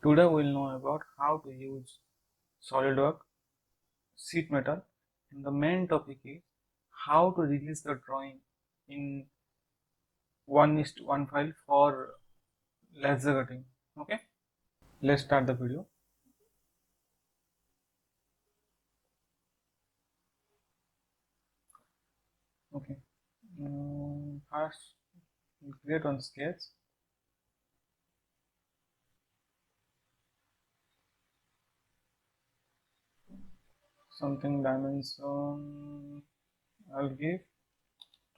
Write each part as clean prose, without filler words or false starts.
Today we'll know about how to use SolidWorks sheet metal, and the main topic is how to release the drawing in 1:1 file for laser cutting. Okay, let's start the video. Okay, first create one sketch. Something dimension I'll give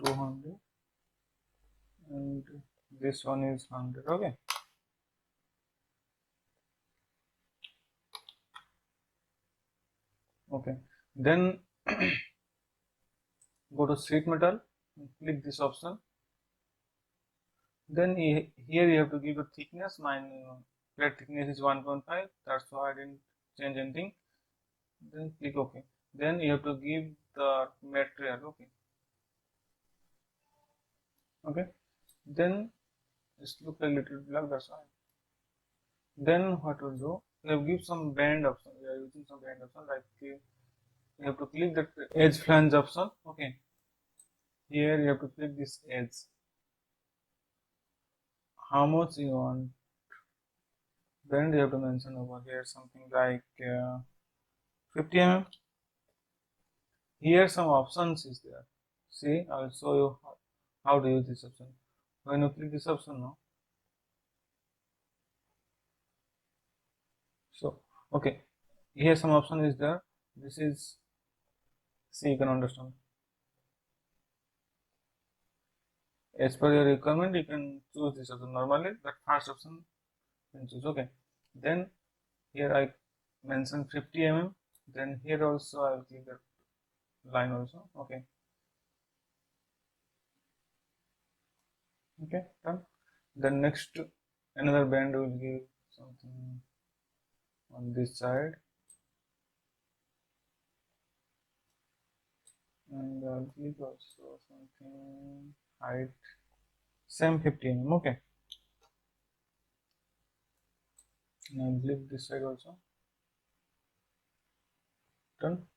200 and this one is 100. Okay, then go to sheet metal and click this option. Then here you have to give the thickness. Mine plate thickness is 1.5, that's why I didn't change anything. Then click OK. Then you have to give the material. Okay, then just look a little black, that's why. Then what to do, you have to give some band option. We are using some band option, like you have to click the edge flange option. Okay, here you have to click this edge, how much you want. Then you have to mention over here something like 50 mm. Here some options is there. See, I'll show you how to use this option. When you click this option now, so okay, here some option is there. This is, see, you can understand. As per your requirement, you can choose this option. Normally, that first option you can choose. Okay, then here I mentioned 50 mm. Then here also I'll click that line also. Okay, done. Then next, another band will give something on this side, and I'll click also something height, same 50 mm. Okay, and I'll click this side also. Done.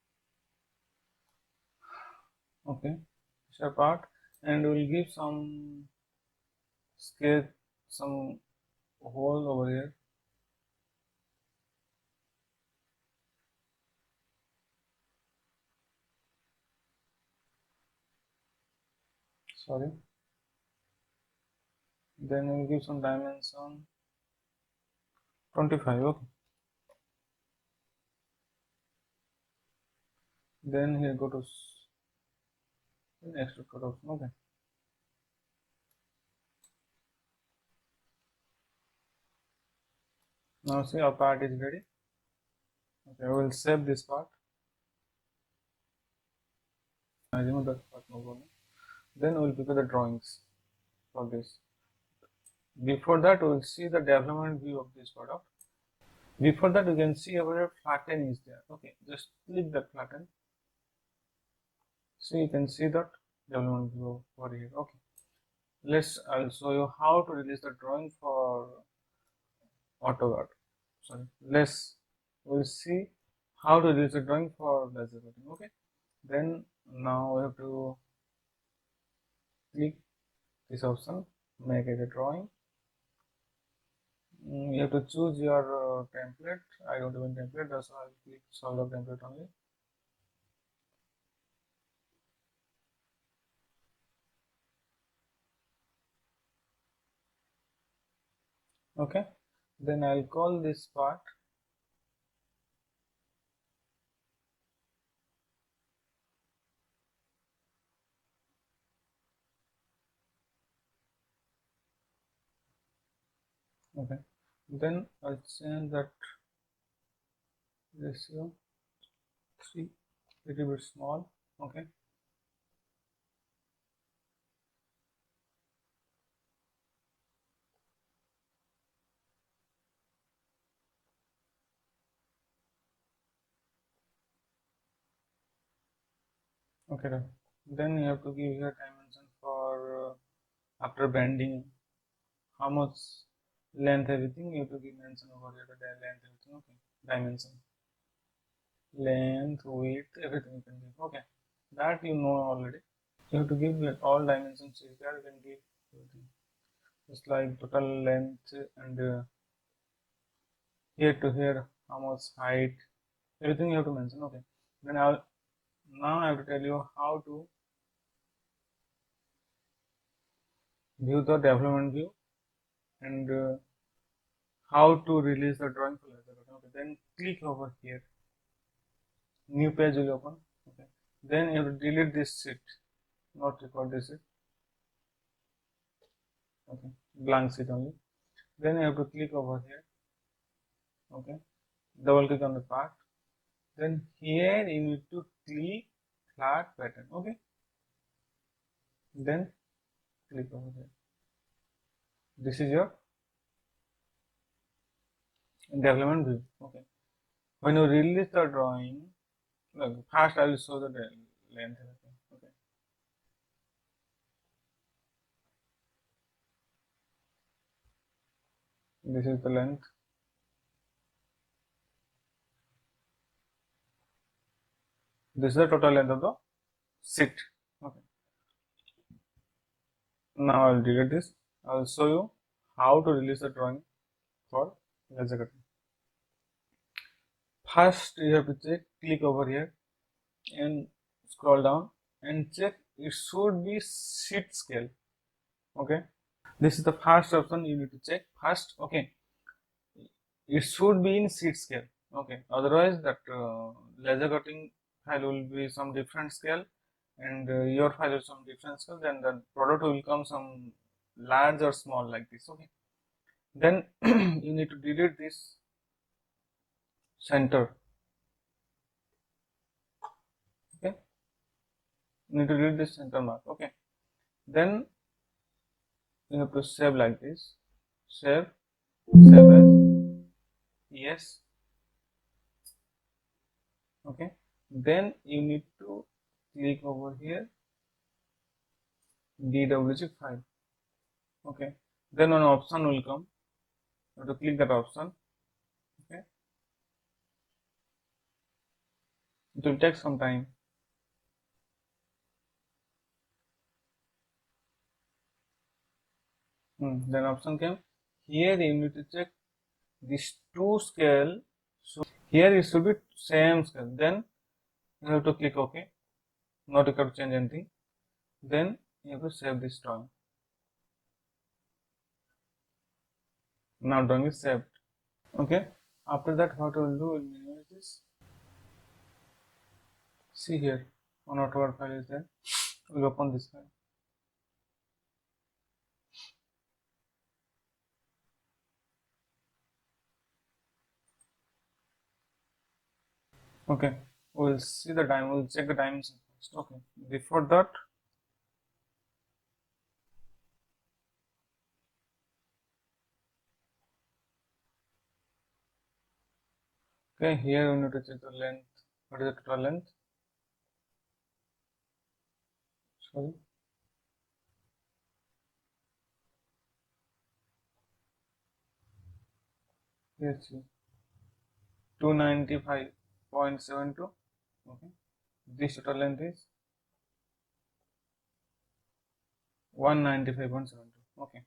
Okay, this part, and we'll give some sketch, some hole over here. Sorry. Then we'll give some dimension 25. Okay, then here go to extrude cut option. Okay, now see our part is ready. Okay, I will save this part. I remove that part, no problem. Then we will prepare the drawings for this. Before that, we will see the development view of this product. Before that, you can see over here flatten is there. Okay, just click that flatten. So you can see that development view over here. Okay, I'll show you how to release the drawing for AutoCAD. Sorry, we'll see how to release the drawing for laser cutting. Okay, then now we have to click this option, make it a drawing. You have to choose your template. I don't have a template, that's why I'll click solve template only. Okay, then I'll call this part okay, then I'll change that ratio 3, little bit small. Okay, then you have to give your dimension for after bending, how much length, everything you have to give mention over here, the length, everything, okay, dimension, length, width, everything you can give, okay, that you know already. You have to give like all dimensions is there, you can give everything, just like total length and here to here, how much height, everything you have to mention, okay. Then now I have to tell you how to view the development view and how to release the drawing for laser. Okay, then click over here, new page will open, okay. Then you have to delete this sheet, not record this sheet, okay, blank sheet only. Then you have to click over here, okay, double click on the part. Then here you need to click flat pattern, okay. Then click over there. This is your development view, okay. When you release the drawing, look, first I will show the length, okay. This is the length. This is the total length of the sheet, okay. Now I will delete this. I will show you how to release the drawing for laser cutting. First, you have to check, click over here and scroll down and check it should be sheet scale, okay. This is the first option you need to check first, okay. It should be in sheet scale, okay. Otherwise, that laser cutting file will be some different scale and your file is some different scale, then the product will come some large or small like this, okay. Then you need to delete this center, okay. You need to delete this center mark, okay. Then you have to save like this, save as yes, okay. Then you need to click over here DWG file, okay. Then an option will come, you have to click that option, okay. It will take some time. Then option came. Here you need to check these two scale. So here it should be same scale. Then you have to click OK. Not required to change anything. Then you have to save this drawing. Now drawing is saved. Okay. After that, what we will do, we'll minimize this. See here, on AutoCAD file is there. We'll open this file. Okay. We'll see the dimension. We'll check the dimension first. Okay. Before that, okay, here we need to check the length. What is the total length? Sorry. Yes, 295.72. Okay. This total length is 195.72. Okay.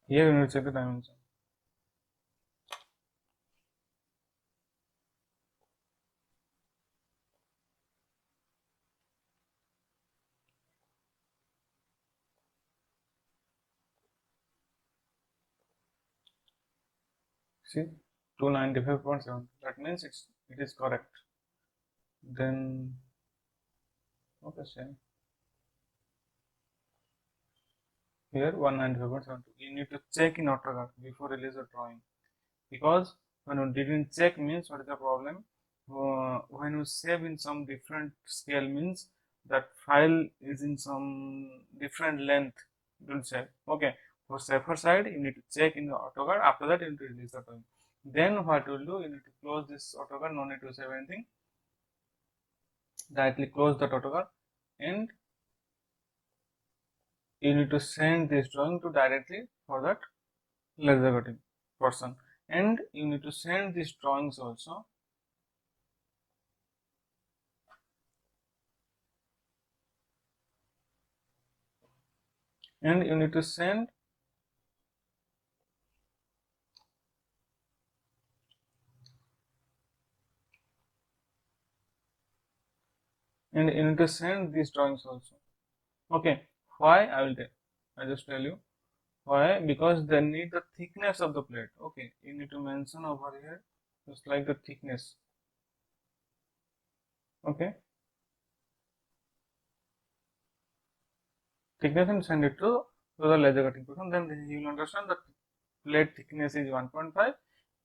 Here we need to check the dimension. See, 295.7. That means it is correct. Then okay, same. Here 195.72. You need to check in AutoCAD before release the drawing, because when you didn't check means what is the problem? When you save in some different scale means that file is in some different length. Don't save. Okay. For safer side, you need to check in the AutoCAD. After that, you need to release the drawing. Then what you will do? You need to close this AutoCAD. No need to save anything. Directly close the AutoCAD and you need to send this drawing to directly for that laser cutting person, and you need to send these drawings also and you need to send these drawings also. Okay, why? I just tell you why. Because they need the thickness of the plate. Okay, you need to mention over here just like the thickness. Okay, thickness, and send it to the laser cutting person. Then he will understand that plate thickness is 1.5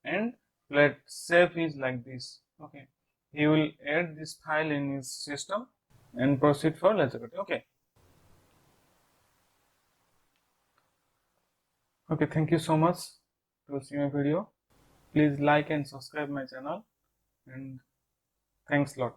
and plate shape is like this. Okay, he will add this file in his system and proceed for laser cutting. Okay, thank you so much to see my video. Please like and subscribe my channel, and thanks a lot.